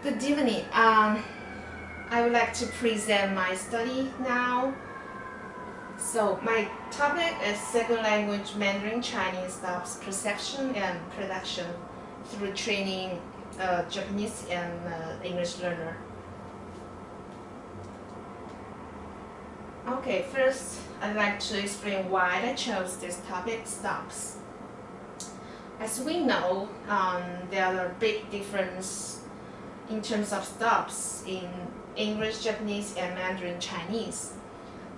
Good evening. I would like to present my study now. So my topic is second language Mandarin Chinese stops perception and production through training Japanese and English learner. Okay, first I'd like to explain why I chose this topic, stops. As we know, there are big difference in terms of stops in English, Japanese, and Mandarin Chinese.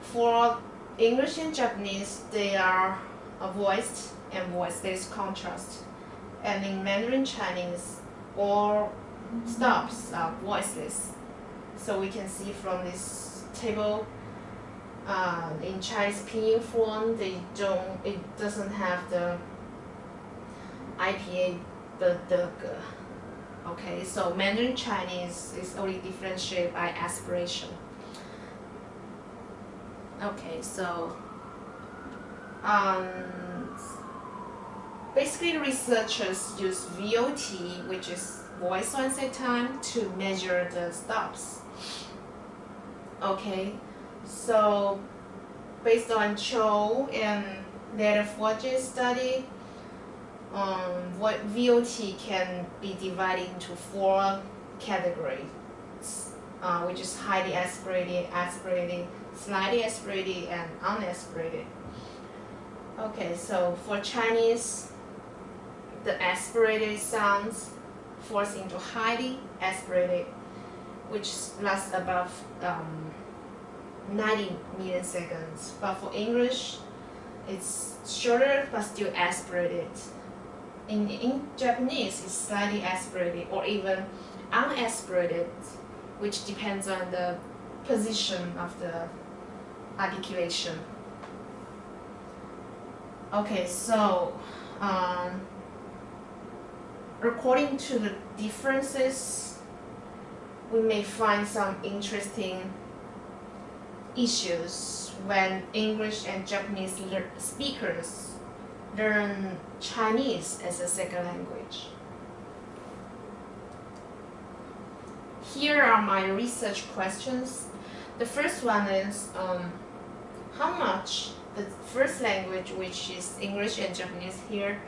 For English and Japanese, they are a voiced and voiceless contrast. And in Mandarin Chinese, all stops are voiceless. So we can see from this table, in Chinese pinyin form, it doesn't have the IPA, the. Okay, so Mandarin Chinese is only differentiated by aspiration. Okay, so basically researchers use VOT, which is voice onset time, to measure the stops. Okay, so based on Cho and later Forge's study, what VOT can be divided into 4 categories, which is highly aspirated, aspirated, slightly aspirated, and unaspirated. Okay, so for Chinese, the aspirated sounds falls into highly aspirated, which lasts above 90 milliseconds. But for English, it's shorter but still aspirated. In Japanese, it's slightly aspirated or even unaspirated, which depends on the position of the articulation. Okay, so according to the differences, we may find some interesting issues when English and Japanese speakers learn Chinese as a second language. Here are my research questions. The first one is how much the first language, which is English and Japanese here,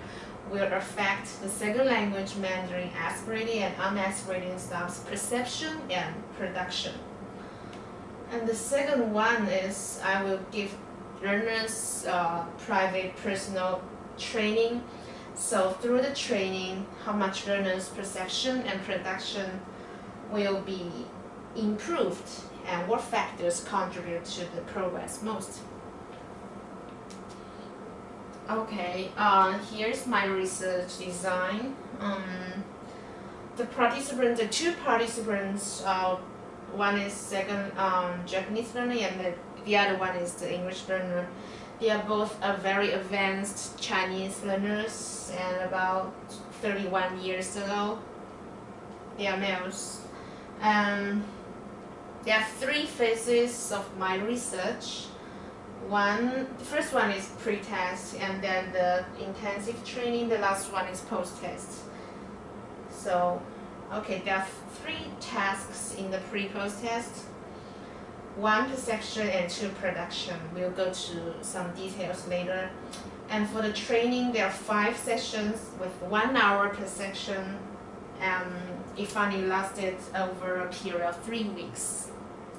will affect the second language Mandarin aspirated and unaspirated stops perception and production. And the second one is I will give learners private personal training. So through the training, how much learners' perception and production will be improved and what factors contribute to the progress most. Okay, here's my research design. The two participants, one is second Japanese learner and the other one is the English learner. They are both very advanced Chinese learners and about 31 years ago. They are males. There are 3 phases of my research. The first one is pre-test and then the intensive training. The last one is post-test. So, okay, there are 3 tasks in the pre-post test. 1 perception and 2 production. We'll go to some details later. And for the training, there are 5 sessions with 1 hour per section, and it finally lasted over a period of 3 weeks.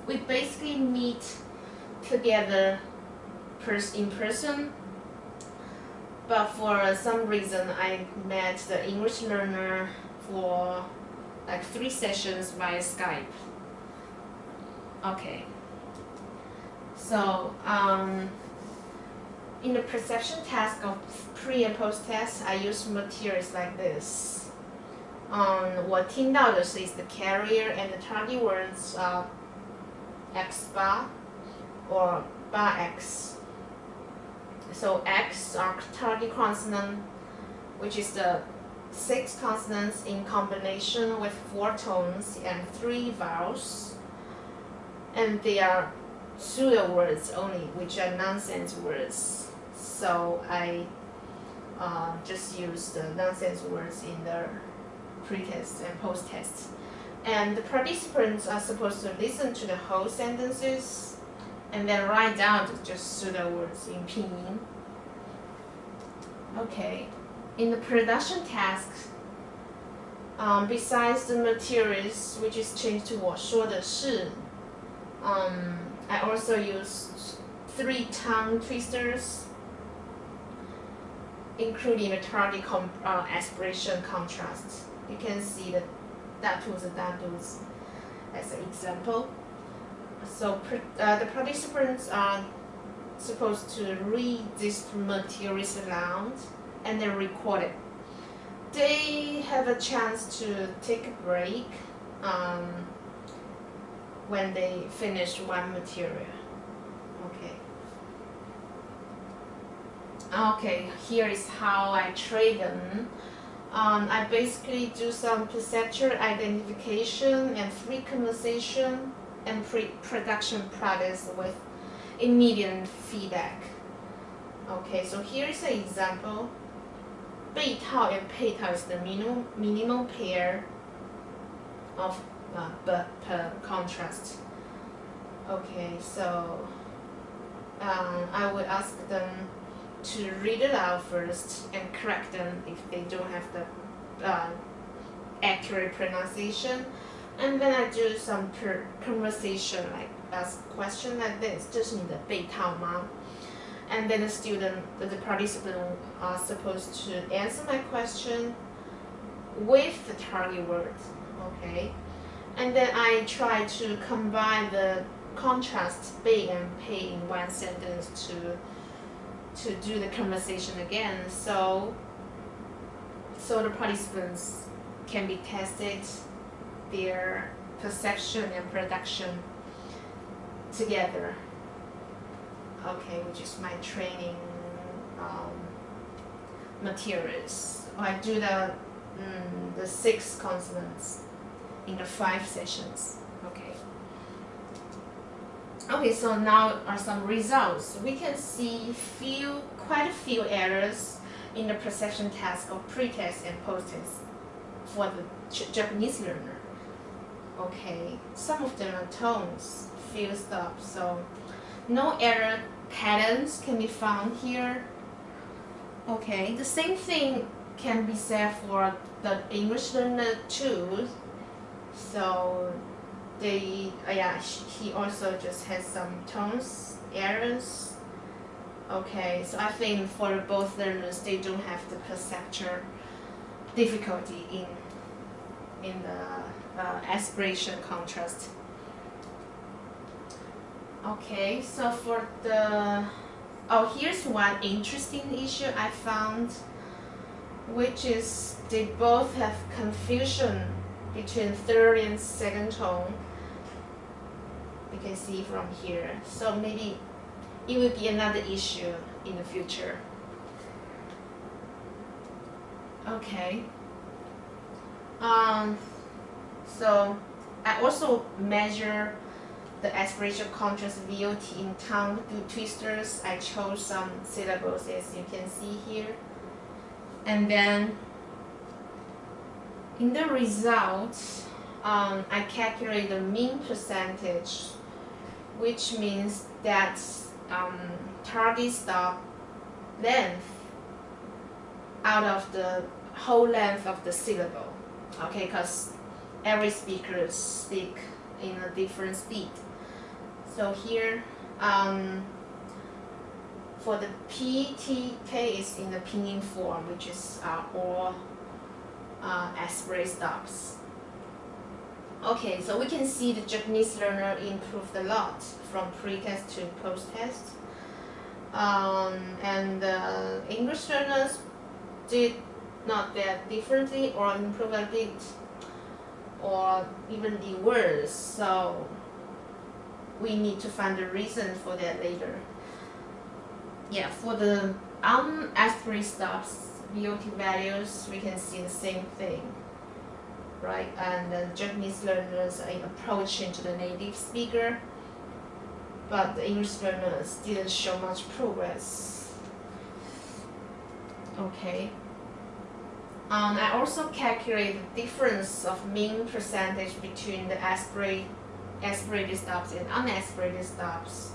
We basically meet together in person, but for some reason I met the English learner for like 3 sessions via Skype. Okay. So, in the perception task of pre and post test, I use materials like this. 我听到的是 the carrier and the target words are X bar or bar X. So X are target consonant, which is the 6 consonants in combination with 4 tones and 3 vowels. And they are pseudo words only, which are nonsense words. So I just use the nonsense words in the pre-test and post-test. And the participants are supposed to listen to the whole sentences and then write down just pseudo words in pinyin. Okay, in the production task, besides the materials, which is changed to 我说的是, I also use 3 tongue twisters, including the target aspiration contrast. You can see the datus and datus as an example. So the participants are supposed to read these materials aloud and then record it. They have a chance to take a break when they finish one material. Okay, here is how I train them. I basically do some perceptual identification and free conversation and pre-production practice with immediate feedback. Okay, so here is an example. 被套 and 配套 is the minimum pair of per contrast. Okay, so I would ask them to read it out first and correct them if they don't have the accurate pronunciation. And then I do some conversation, like ask a question like this, 这是你的被套吗? And then the participant are supposed to answer my question with the target word, okay? And then I try to combine the contrast 被 and 配 in one sentence to do the conversation again, so the participants can be tested their perception and production together. Okay, which is my training materials. I do the 6 consonants in the 5 sessions. Okay, so now are some results. We can see quite a few errors in the perception task of pre-test and post-test for the Japanese learner. Okay, some of them are tones, full stop, so no error patterns can be found here. Okay, the same thing can be said for the English learner too. So he also just has some tones errors. Okay, so I think for both learners, they don't have the perceptual difficulty in the aspiration contrast. Okay, so for here's one interesting issue I found, which is they both have confusion between third and second tone. You can see from here. So maybe it will be another issue in the future. Okay. So I also measure the aspiration contrast VOT in tongue twisters. I chose some syllables as you can see here. And then in the results, I calculate the mean percentage, which means that target stop length out of the whole length of the syllable. Okay, because every speaker speak in a different speed. So here, for the PTK is in the pinyin form, which is all aspirate stops. Okay, so we can see the Japanese learner improved a lot from pre-test to post-test. And English learners did not that differently or improve a bit or even the worse. So we need to find the reason for that later. Yeah, for the aspirate stops, VOT values, we can see the same thing, right? And the Japanese learners are approaching to the native speaker, but the English learners didn't show much progress. Okay. I also calculate the difference of mean percentage between the aspirated stops and unaspirated stops.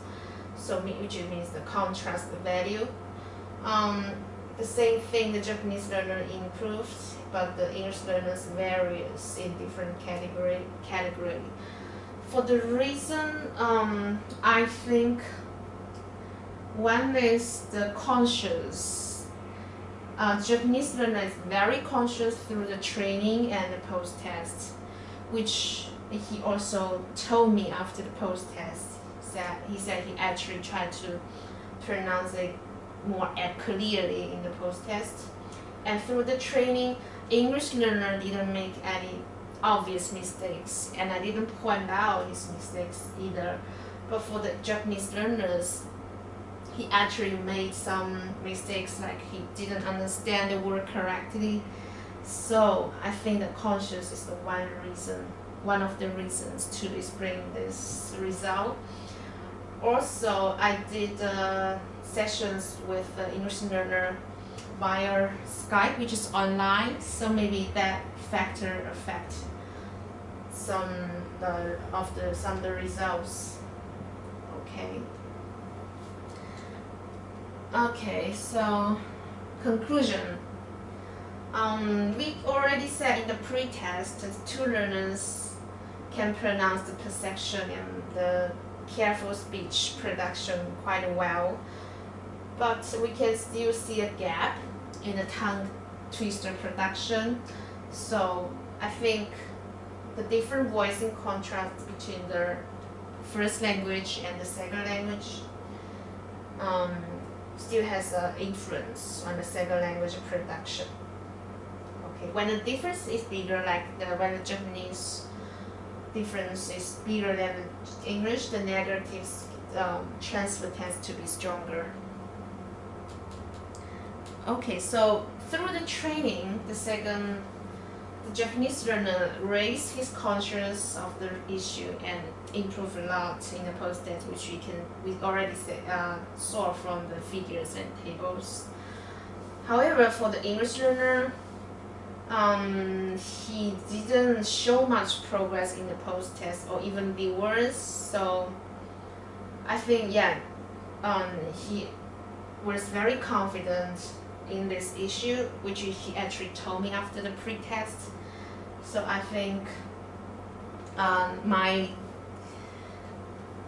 So which means the contrast value. The same thing, the Japanese learner improved, but the English learners varies in different category. For the reason, I think one is the conscious. Japanese learner is very conscious through the training and the post-test, which he also told me after the post-test. He said he actually tried to pronounce it more clearly in the post-test. And through the training, English learner didn't make any obvious mistakes, and I didn't point out his mistakes either. But for the Japanese learners, he actually made some mistakes, like he didn't understand the word correctly. So I think that conscious is the one of the reasons to explain this result. Also, I did sessions with the English learner via Skype, which is online, so maybe that factor affect some of the results. Okay, so conclusion. We already said in the pre-test that two learners can pronounce the perception and the careful speech production quite well, but we can still see a gap in the tongue twister production. So I think the different voicing contrast between the first language and the second language still has an influence on the second language production. Okay, when the difference is bigger, like when the Japanese difference is bigger than English, the negative transfer tends to be stronger. Okay, so through the training, the Japanese learner raised his consciousness of the issue and improved a lot in the post-test, which we already saw from the figures and tables. However, for the English learner, he didn't show much progress in the post-test, or even be worse. So I think he was very confident in this issue, which he actually told me after the pre-test. So I think my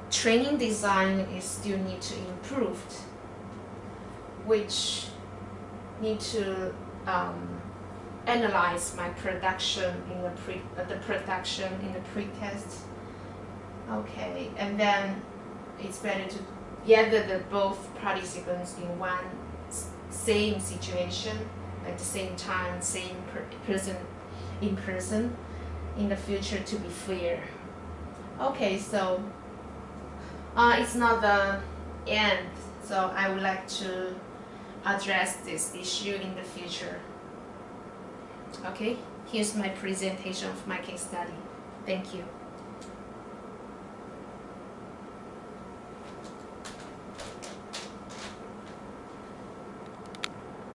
training design is still need to improve, which need to analyze my production in the pre-test. Okay, and then it's better to gather the both participants in one same situation, at the same time, same person in person in the future to be fair. Okay, so it's not the end, so I would like to address this issue in the future. Okay, here's my presentation of my case study. Thank you.